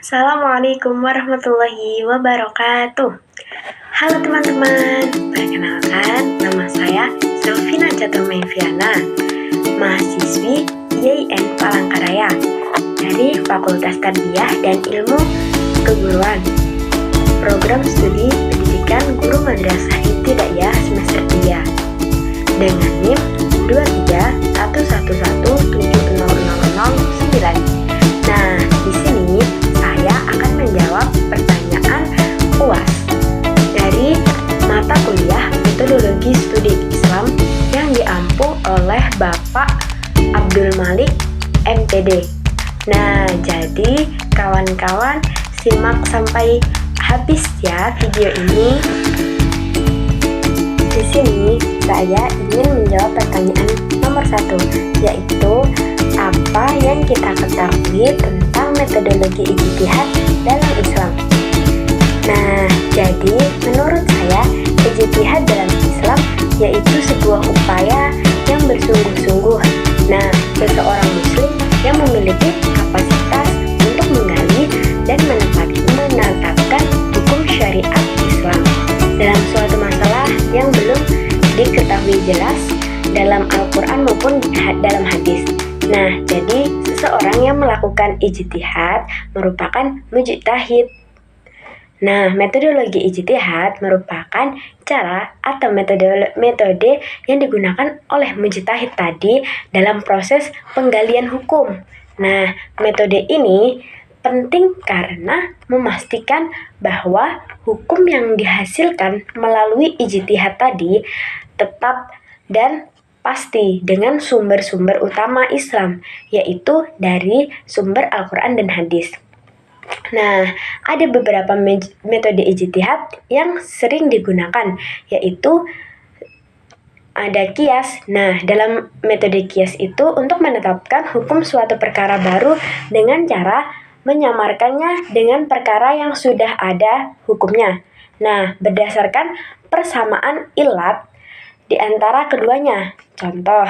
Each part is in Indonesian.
Assalamualaikum warahmatullahi wabarakatuh. Halo teman-teman, perkenalkan nama saya Selvina Jatumeviana, mahasiswi IAIN Palangkaraya dari Fakultas Tarbiyah dan Ilmu Keguruan, Program Studi Pendidikan Guru Madrasah Ibtidaiyah semester 3 dengan NIM 231170009. Nah, di sini saya akan menjawab pertanyaan UAS dari mata kuliah Metodologi Studi Islam yang diampu oleh Bapak Abdul Malik MPD. Nah, jadi kawan-kawan simak sampai habis ya video ini. Di sini saya ingin menjawab pertanyaan nomor 1, yaitu apa yang kita ketahui tentang metodologi ijtihad dalam Islam. Nah, jadi menurut saya ijtihad dalam Islam yaitu sebuah upaya yang bersungguh-sungguh. Nah, seseorang muslim yang memiliki kapasitas untuk menggali dan menetapkan hukum syariat Islam dalam suatu masalah yang belum diketahui jelas dalam Al-Quran maupun dalam hadis. Nah, jadi seseorang yang melakukan ijtihad merupakan mujtahid. Nah, metodologi ijtihad merupakan cara atau metode yang digunakan oleh mujtahid tadi dalam proses penggalian hukum. Nah, metode ini penting karena memastikan bahwa hukum yang dihasilkan melalui ijtihad tadi tetap dan pasti dengan sumber-sumber utama Islam, yaitu dari sumber Al-Quran dan hadis. Nah, ada beberapa metode ijtihad yang sering digunakan, yaitu ada qiyas. Nah, dalam metode qiyas itu untuk menetapkan hukum suatu perkara baru dengan cara menyamarkannya dengan perkara yang sudah ada hukumnya. Nah, berdasarkan persamaan ilat di antara keduanya. Contoh,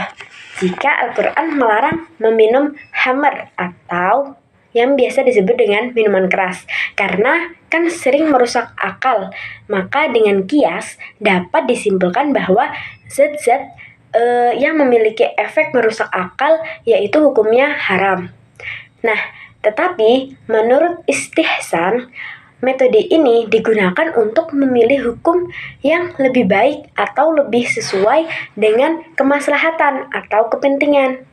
jika Al-Quran melarang meminum khamr atau yang biasa disebut dengan minuman keras karena kan sering merusak akal, maka dengan qiyas dapat disimpulkan bahwa zat-zat yang memiliki efek merusak akal yaitu hukumnya haram. Nah, tetapi menurut istihsan, metode ini digunakan untuk memilih hukum yang lebih baik atau lebih sesuai dengan kemaslahatan atau kepentingan.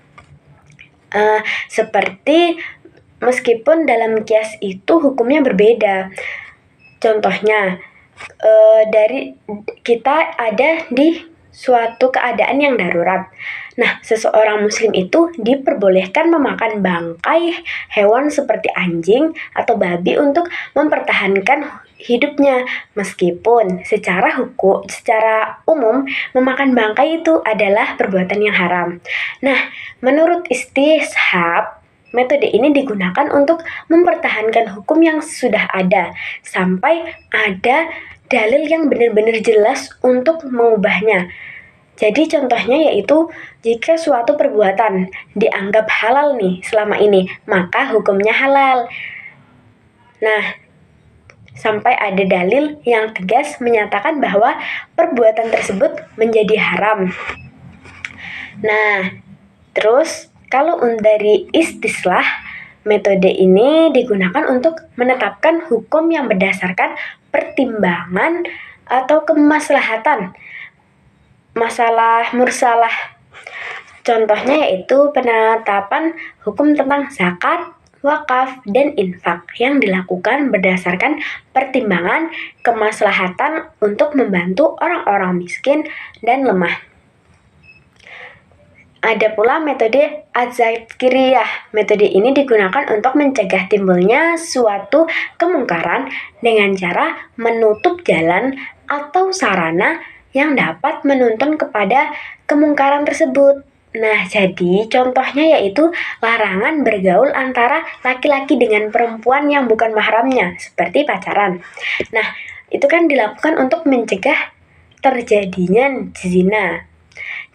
Seperti meskipun dalam qiyas itu hukumnya berbeda. Contohnya, dari kita ada di suatu keadaan yang darurat. Nah, seseorang muslim itu diperbolehkan memakan bangkai hewan seperti anjing atau babi untuk mempertahankan hidupnya, meskipun secara umum memakan bangkai itu adalah perbuatan yang haram. Nah, menurut istishab, metode ini digunakan untuk mempertahankan hukum yang sudah ada sampai ada dalil yang benar-benar jelas untuk mengubahnya. Jadi contohnya yaitu jika suatu perbuatan dianggap halal nih selama ini, maka hukumnya halal. Nah, sampai ada dalil yang tegas menyatakan bahwa perbuatan tersebut menjadi haram. Nah, terus kalau dari istislah, metode ini digunakan untuk menetapkan hukum yang berdasarkan pertimbangan atau kemaslahatan masalah mursalah. Contohnya yaitu penetapan hukum tentang zakat, wakaf, dan infak yang dilakukan berdasarkan pertimbangan kemaslahatan untuk membantu orang-orang miskin dan lemah. Ada pula metode az-zakiriyah. Metode ini digunakan untuk mencegah timbulnya suatu kemungkaran dengan cara menutup jalan atau sarana yang dapat menuntun kepada kemungkaran tersebut. Nah, jadi contohnya yaitu larangan bergaul antara laki-laki dengan perempuan yang bukan mahramnya, seperti pacaran. Nah, itu kan dilakukan untuk mencegah terjadinya zina.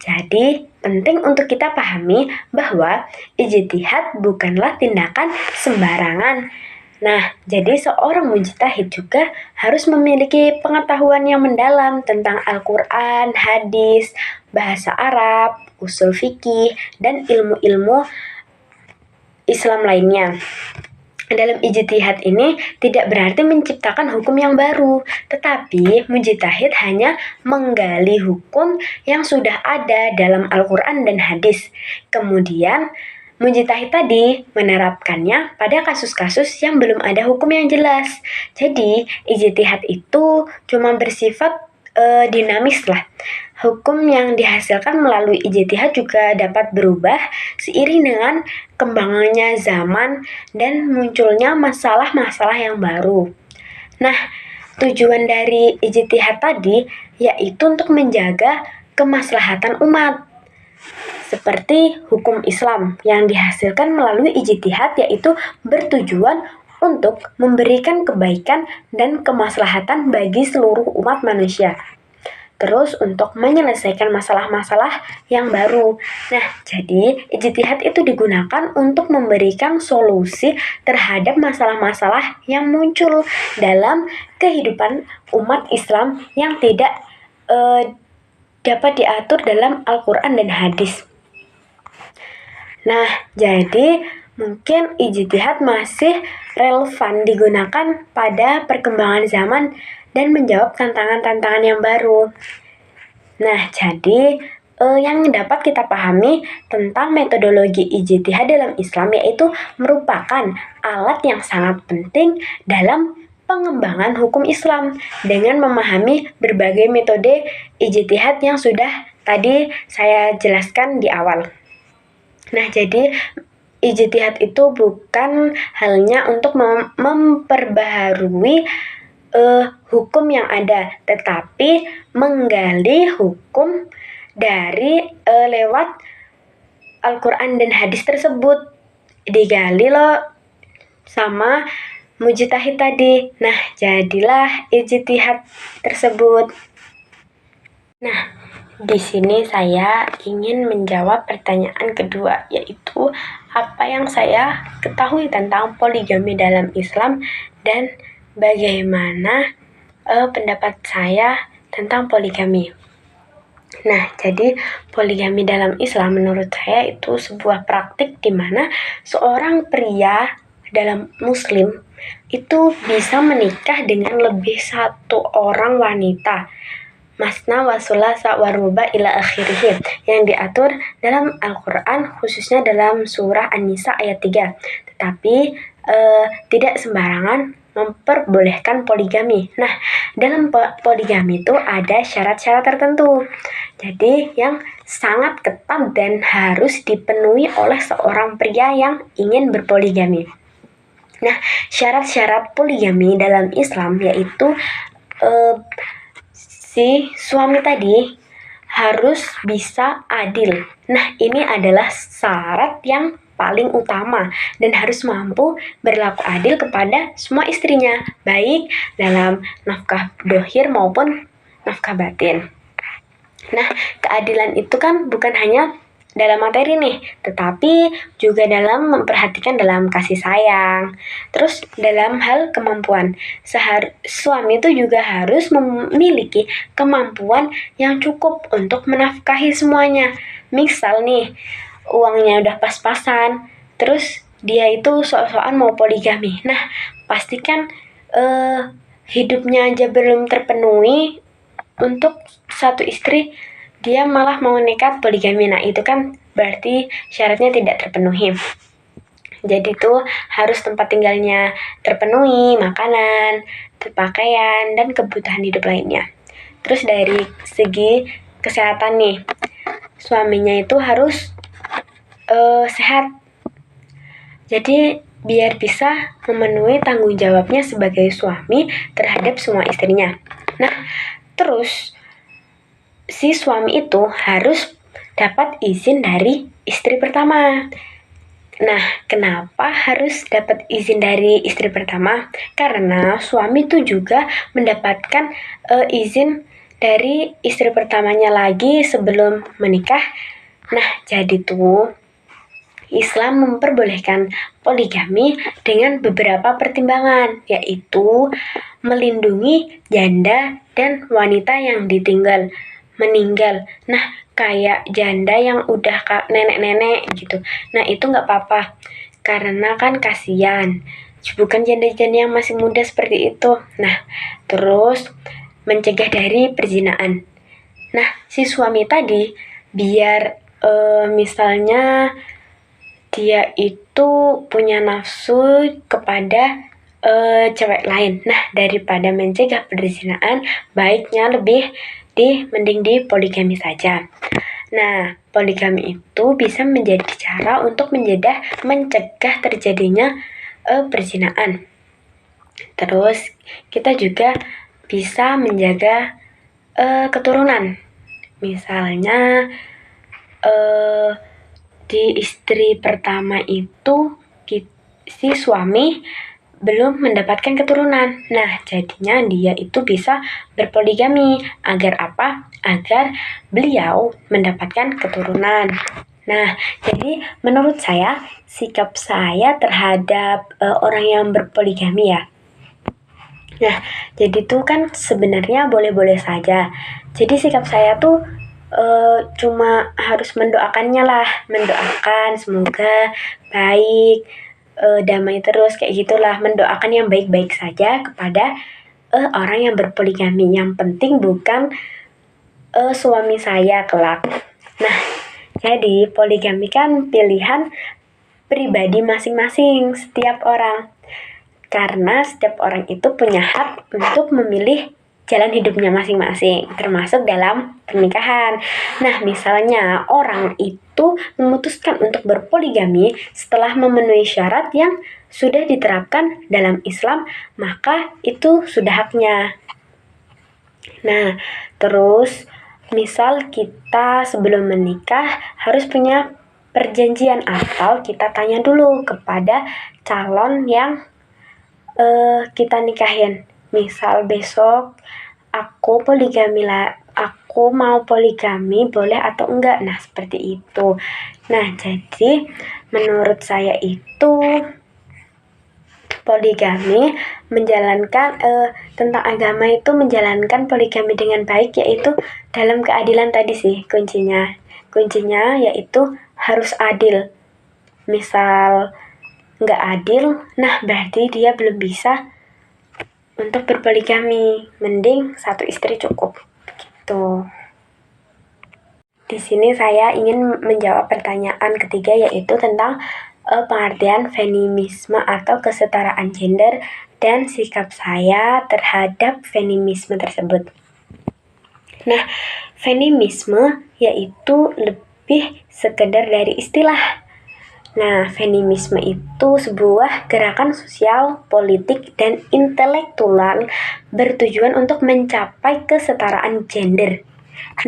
Jadi, penting untuk kita pahami bahwa ijtihad bukanlah tindakan sembarangan Nah, jadi seorang mujtahid juga harus memiliki pengetahuan yang mendalam tentang Al-Quran, hadis, bahasa Arab, usul fikih, dan ilmu-ilmu Islam lainnya. Dalam ijtihad ini tidak berarti menciptakan hukum yang baru, tetapi mujtahid hanya menggali hukum yang sudah ada dalam Al-Quran dan hadis. Kemudian, mujtahid tadi menerapkannya pada kasus-kasus yang belum ada hukum yang jelas. Jadi, ijtihad itu cuma bersifat dinamis lah. Hukum yang dihasilkan melalui ijtihad juga dapat berubah seiring dengan kembangannya zaman dan munculnya masalah-masalah yang baru. Nah, tujuan dari ijtihad tadi yaitu untuk menjaga kemaslahatan umat. Seperti hukum Islam yang dihasilkan melalui ijtihad yaitu bertujuan untuk memberikan kebaikan dan kemaslahatan bagi seluruh umat manusia. Terus untuk menyelesaikan masalah-masalah yang baru. Nah, jadi ijtihad itu digunakan untuk memberikan solusi terhadap masalah-masalah yang muncul dalam kehidupan umat Islam yang tidak dapat diatur dalam Al-Quran dan hadis. Nah, jadi mungkin ijtihad masih relevan digunakan pada perkembangan zaman dan menjawab tantangan-tantangan yang baru. Nah, jadi yang dapat kita pahami tentang metodologi ijtihad dalam Islam yaitu merupakan alat yang sangat penting dalam pengembangan hukum Islam dengan memahami berbagai metode ijtihad yang sudah tadi saya jelaskan di awal. Nah, jadi ijtihad itu bukan halnya untuk memperbaharui hukum yang ada, tetapi menggali hukum dari lewat Al-Quran dan hadis tersebut. Digali loh sama mujtahid tadi. Nah, jadilah ijtihad tersebut. Nah, di sini saya ingin menjawab pertanyaan kedua, yaitu apa yang saya ketahui tentang poligami dalam Islam dan bagaimana pendapat saya tentang poligami. Nah, jadi poligami dalam Islam menurut saya itu sebuah praktik di mana seorang pria dalam Muslim itu bisa menikah dengan lebih satu orang wanita. Masna wa sulasa wa ruba ila akhirih yang diatur dalam Al-Quran khususnya dalam surah An-Nisa ayat 3. Tetapi tidak sembarangan memperbolehkan poligami. Nah, dalam poligami itu ada syarat-syarat tertentu. Jadi yang sangat ketat dan harus dipenuhi oleh seorang pria yang ingin berpoligami. Nah, syarat-syarat poligami dalam Islam yaitu si suami tadi harus bisa adil. Nah, ini adalah syarat yang paling utama dan harus mampu berlaku adil kepada semua istrinya, baik dalam nafkah dohir maupun nafkah batin. Nah, keadilan itu kan bukan hanya dalam materi nih, tetapi juga dalam memperhatikan dalam kasih sayang. Terus dalam hal kemampuan, suami itu juga harus memiliki kemampuan yang cukup untuk menafkahi semuanya. Misal nih, uangnya udah pas-pasan, terus dia itu sok-sokan mau poligami. Nah, pastikan hidupnya aja belum terpenuhi untuk satu istri, dia malah mau nekat poligami. Nah, itu kan berarti syaratnya tidak terpenuhi. Jadi tuh harus tempat tinggalnya terpenuhi, makanan, pakaian, dan kebutuhan hidup lainnya. Terus dari segi kesehatan nih, suaminya itu harus sehat. Jadi biar bisa memenuhi tanggung jawabnya sebagai suami terhadap semua istrinya. Nah, terus si suami itu harus dapat izin dari istri pertama. Nah, kenapa harus dapat izin dari istri pertama? Karena suami itu juga mendapatkan izin dari istri pertamanya lagi sebelum menikah. Nah, jadi tuh Islam memperbolehkan poligami dengan beberapa pertimbangan, yaitu melindungi janda dan wanita yang meninggal. Nah, kayak janda yang udah nenek-nenek gitu. Nah, itu nggak apa-apa, karena kan kasihan. Bukan janda-janda yang masih muda seperti itu. Nah, terus mencegah dari perzinaan. Nah, si suami tadi biar misalnya dia itu punya nafsu kepada cewek lain. Nah, daripada mencegah perzinahan, baiknya mending di poligami saja. Nah, poligami itu bisa menjadi cara untuk mencegah terjadinya perzinahan. Terus kita juga bisa menjaga keturunan. Misalnya di istri pertama itu si suami belum mendapatkan keturunan. Nah, jadinya dia itu bisa berpoligami. Agar apa? Agar beliau mendapatkan keturunan. Nah, jadi menurut saya, sikap saya terhadap orang yang berpoligami ya. Nah, jadi tuh kan sebenarnya boleh-boleh saja. Jadi sikap saya tuh cuma harus mendoakannya lah, mendoakan semoga baik, damai terus kayak gitulah, mendoakan yang baik-baik saja kepada orang yang berpoligami. Yang penting bukan suami saya kelak. Nah, jadi poligami kan pilihan pribadi masing-masing setiap orang. Karena setiap orang itu punya hak untuk memilih jalan hidupnya masing-masing, termasuk dalam pernikahan. Nah, misalnya orang itu memutuskan untuk berpoligami setelah memenuhi syarat yang sudah diterapkan dalam Islam, maka itu sudah haknya. Nah, terus misal kita sebelum menikah harus punya perjanjian, atau kita tanya dulu kepada calon yang kita nikahin. Misal besok aku mau poligami, boleh atau enggak? Nah, seperti itu. Nah, jadi menurut saya itu poligami menjalankan tentang agama itu menjalankan poligami dengan baik, yaitu dalam keadilan tadi sih kuncinya. Kuncinya yaitu harus adil. Misal nggak adil, nah berarti dia belum bisa untuk berpoligami. Mending satu istri cukup gitu. Di sini saya ingin menjawab pertanyaan ketiga, yaitu tentang pengertian feminisme atau kesetaraan gender dan sikap saya terhadap feminisme tersebut. Nah, feminisme yaitu lebih sekedar dari istilah. Nah, feminisme itu sebuah gerakan sosial, politik, dan intelektual bertujuan untuk mencapai kesetaraan gender.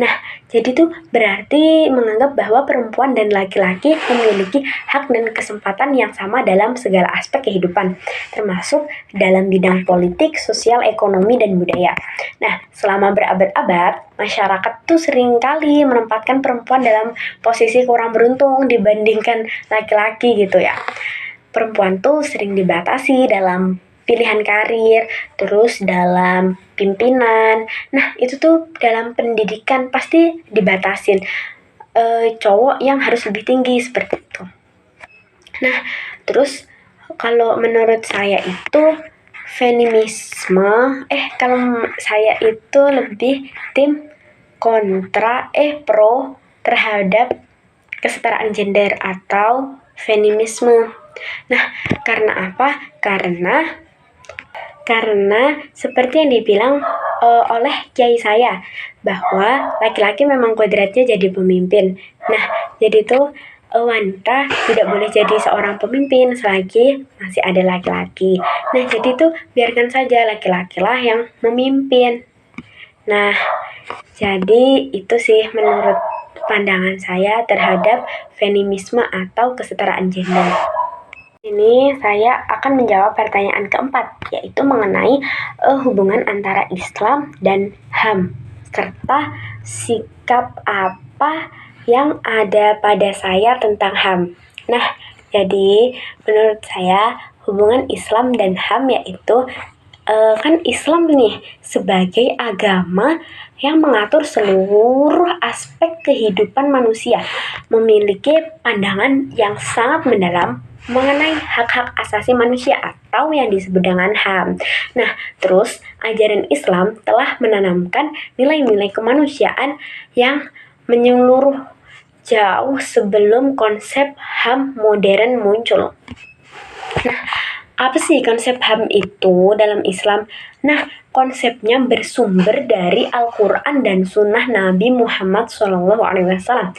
Nah, jadi tuh berarti menganggap bahwa perempuan dan laki-laki memiliki hak dan kesempatan yang sama dalam segala aspek kehidupan, termasuk dalam bidang politik, sosial, ekonomi, dan budaya. Nah, selama berabad-abad, masyarakat tuh seringkali menempatkan perempuan dalam posisi kurang beruntung dibandingkan laki-laki gitu ya. Perempuan tuh sering dibatasi dalam pilihan karir, terus dalam pimpinan. Nah, itu tuh dalam pendidikan pasti dibatasin. Cowok yang harus lebih tinggi seperti itu. Nah, terus kalau menurut saya itu feminisme, kalau saya itu lebih tim pro terhadap kesetaraan gender atau feminisme. Nah, karena apa? Karena seperti yang dibilang oleh kiai saya, bahwa laki-laki memang kodratnya jadi pemimpin. Nah, jadi tuh wanita tidak boleh jadi seorang pemimpin selagi masih ada laki-laki. Nah, jadi tuh biarkan saja laki-laki lah yang memimpin. Nah, jadi itu sih menurut pandangan saya terhadap feminisme atau kesetaraan gender. Ini saya akan menjawab pertanyaan keempat, yaitu mengenai hubungan antara Islam dan HAM, serta sikap apa yang ada pada saya tentang HAM. Nah, jadi menurut saya hubungan Islam dan HAM yaitu kan Islam nih sebagai agama yang mengatur seluruh aspek kehidupan manusia, memiliki pandangan yang sangat mendalam mengenai hak-hak asasi manusia atau yang disebut dengan HAM. Nah, terus ajaran Islam telah menanamkan nilai-nilai kemanusiaan yang menyeluruh jauh sebelum konsep HAM modern muncul. Nah, apa sih konsep HAM itu dalam Islam? Nah, konsepnya bersumber dari Al-Quran dan Sunnah Nabi Muhammad SAW.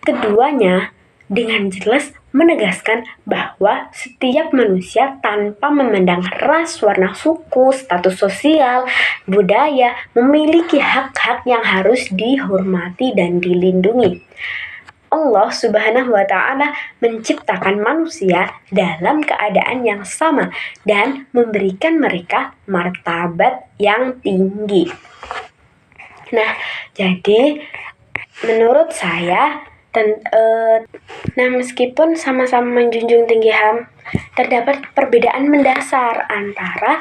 Keduanya dengan jelas menegaskan bahwa setiap manusia tanpa memandang ras, warna suku, status sosial, budaya, memiliki hak-hak yang harus dihormati dan dilindungi. Allah Subhanahu wa Ta'ala menciptakan manusia dalam keadaan yang sama dan memberikan mereka martabat yang tinggi. Nah, jadi menurut saya meskipun sama-sama menjunjung tinggi HAM, terdapat perbedaan mendasar antara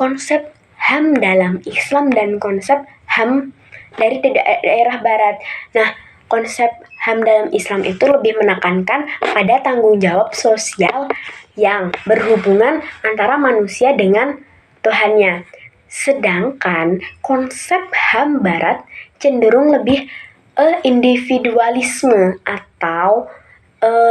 konsep HAM dalam Islam dan konsep HAM dari daerah barat. Nah, konsep HAM dalam Islam itu lebih menekankan pada tanggung jawab sosial yang berhubungan antara manusia dengan Tuhannya. Sedangkan konsep HAM barat cenderung lebih individualisme atau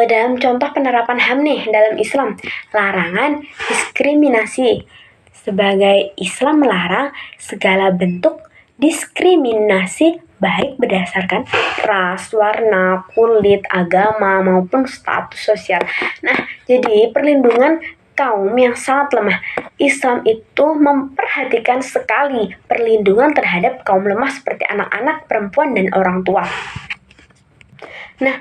dalam contoh penerapan HAM nih dalam Islam, larangan diskriminasi. Sebagai Islam melarang segala bentuk diskriminasi baik berdasarkan ras, warna, kulit, agama, maupun status sosial. Nah, jadi perlindungan kaum yang sangat lemah. Islam itu memperhatikan sekali perlindungan terhadap kaum lemah seperti anak-anak, perempuan, dan orang tua. Nah,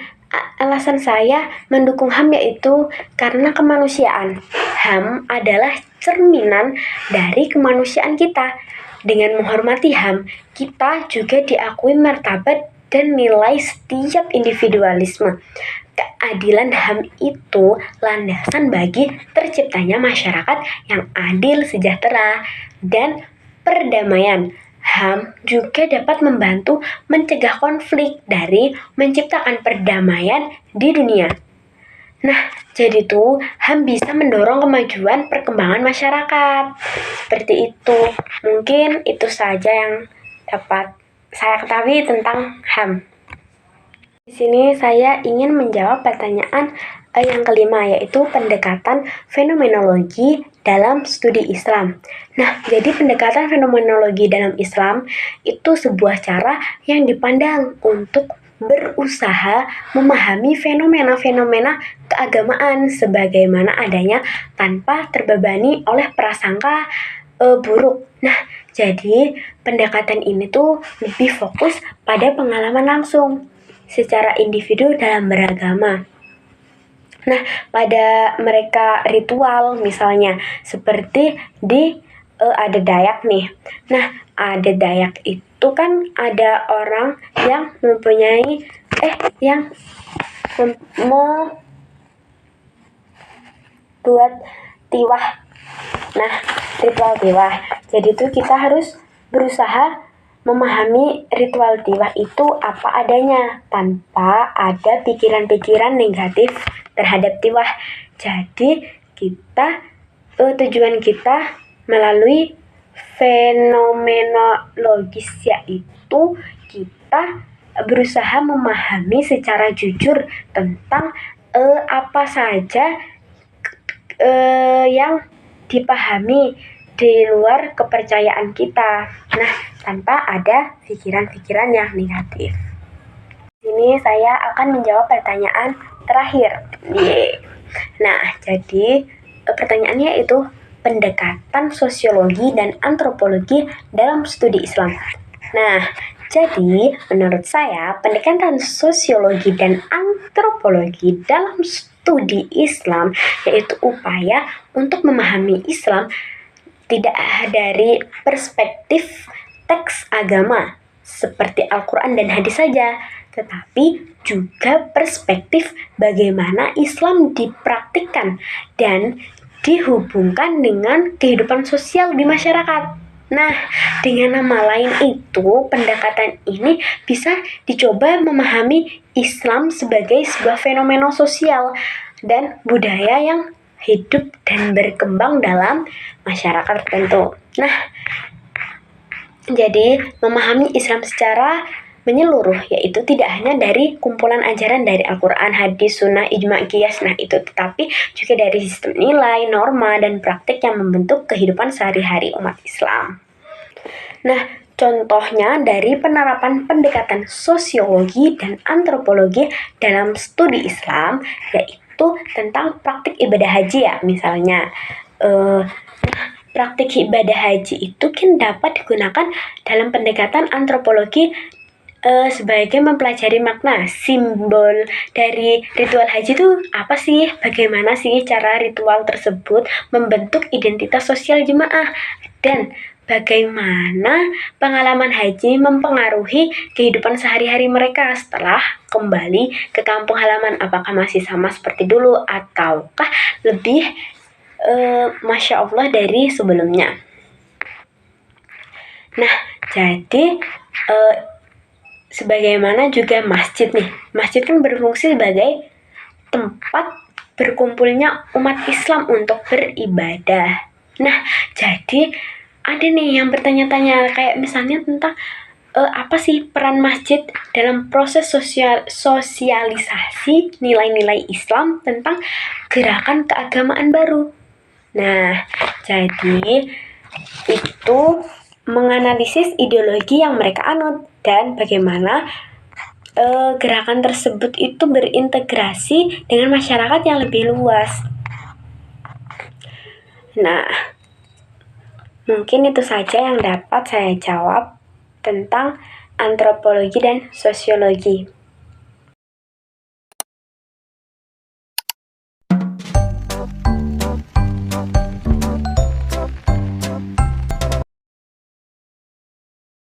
alasan saya mendukung HAM yaitu karena kemanusiaan. HAM adalah cerminan dari kemanusiaan kita. Dengan menghormati HAM, kita juga diakui martabat dan nilai setiap individualisme. Keadilan HAM itu landasan bagi terciptanya masyarakat yang adil, sejahtera, dan perdamaian. HAM juga dapat membantu mencegah konflik dari menciptakan perdamaian di dunia. Nah, jadi tuh HAM bisa mendorong kemajuan perkembangan masyarakat. Seperti itu. Mungkin itu saja yang dapat saya ketahui tentang HAM. Di sini saya ingin menjawab pertanyaan yang kelima, yaitu pendekatan fenomenologi dalam studi Islam. Nah, jadi pendekatan fenomenologi dalam Islam itu sebuah cara yang dipandang untuk berusaha memahami fenomena-fenomena keagamaan sebagaimana adanya tanpa terbebani oleh prasangka buruk. Nah, jadi pendekatan ini tuh lebih fokus pada pengalaman langsung secara individu dalam beragama. Nah, pada mereka ritual misalnya seperti di ada Dayak nih. Nah, ada Dayak itu kan ada orang yang mempunyai yang mau buat tiwah. Nah, ritual tiwah. Jadi tuh kita harus berusaha memahami ritual tiwah itu apa adanya tanpa ada pikiran-pikiran negatif terhadap tiwah. Jadi tujuan kita melalui fenomenologis yaitu kita berusaha memahami secara jujur tentang apa saja yang dipahami di luar kepercayaan kita. Nah, tanpa ada pikiran-pikiran yang negatif. Ini saya akan menjawab pertanyaan terakhir. Nah, jadi pertanyaannya itu pendekatan sosiologi dan antropologi dalam studi Islam. Nah, jadi menurut saya pendekatan sosiologi dan antropologi dalam studi Islam yaitu upaya untuk memahami Islam tidak dari perspektif teks agama seperti Al-Quran dan hadis saja, tetapi juga perspektif bagaimana Islam dipraktikkan dan dihubungkan dengan kehidupan sosial di masyarakat. Nah, dengan nama lain itu, pendekatan ini bisa dicoba memahami Islam sebagai sebuah fenomena sosial dan budaya yang hidup dan berkembang dalam masyarakat tertentu. Nah, jadi memahami Islam secara menyeluruh, yaitu tidak hanya dari kumpulan ajaran dari Al-Quran, hadis, sunnah, ijma, qiyas, tetapi juga dari sistem nilai, norma, dan praktik yang membentuk kehidupan sehari-hari umat Islam. Nah, contohnya dari penerapan pendekatan sosiologi dan antropologi dalam studi Islam, yaitu tentang praktik ibadah haji ya, misalnya. Praktik ibadah haji itu kan dapat digunakan dalam pendekatan antropologi sebagai mempelajari makna simbol dari ritual haji itu apa sih? Bagaimana sih cara ritual tersebut membentuk identitas sosial jemaah dan bagaimana pengalaman haji mempengaruhi kehidupan sehari-hari mereka setelah kembali ke kampung halaman. Apakah masih sama seperti dulu ataukah lebih Masya Allah dari sebelumnya. Nah, jadi sebagaimana juga masjid nih. Masjid kan berfungsi sebagai tempat berkumpulnya umat Islam untuk beribadah. Nah, jadi ada nih yang bertanya-tanya kayak misalnya tentang apa sih peran masjid dalam proses sosialisasi nilai-nilai Islam tentang gerakan keagamaan baru. Nah, jadi itu menganalisis ideologi yang mereka anut dan bagaimana gerakan tersebut itu berintegrasi dengan masyarakat yang lebih luas. Nah, mungkin itu saja yang dapat saya jawab tentang antropologi dan sosiologi.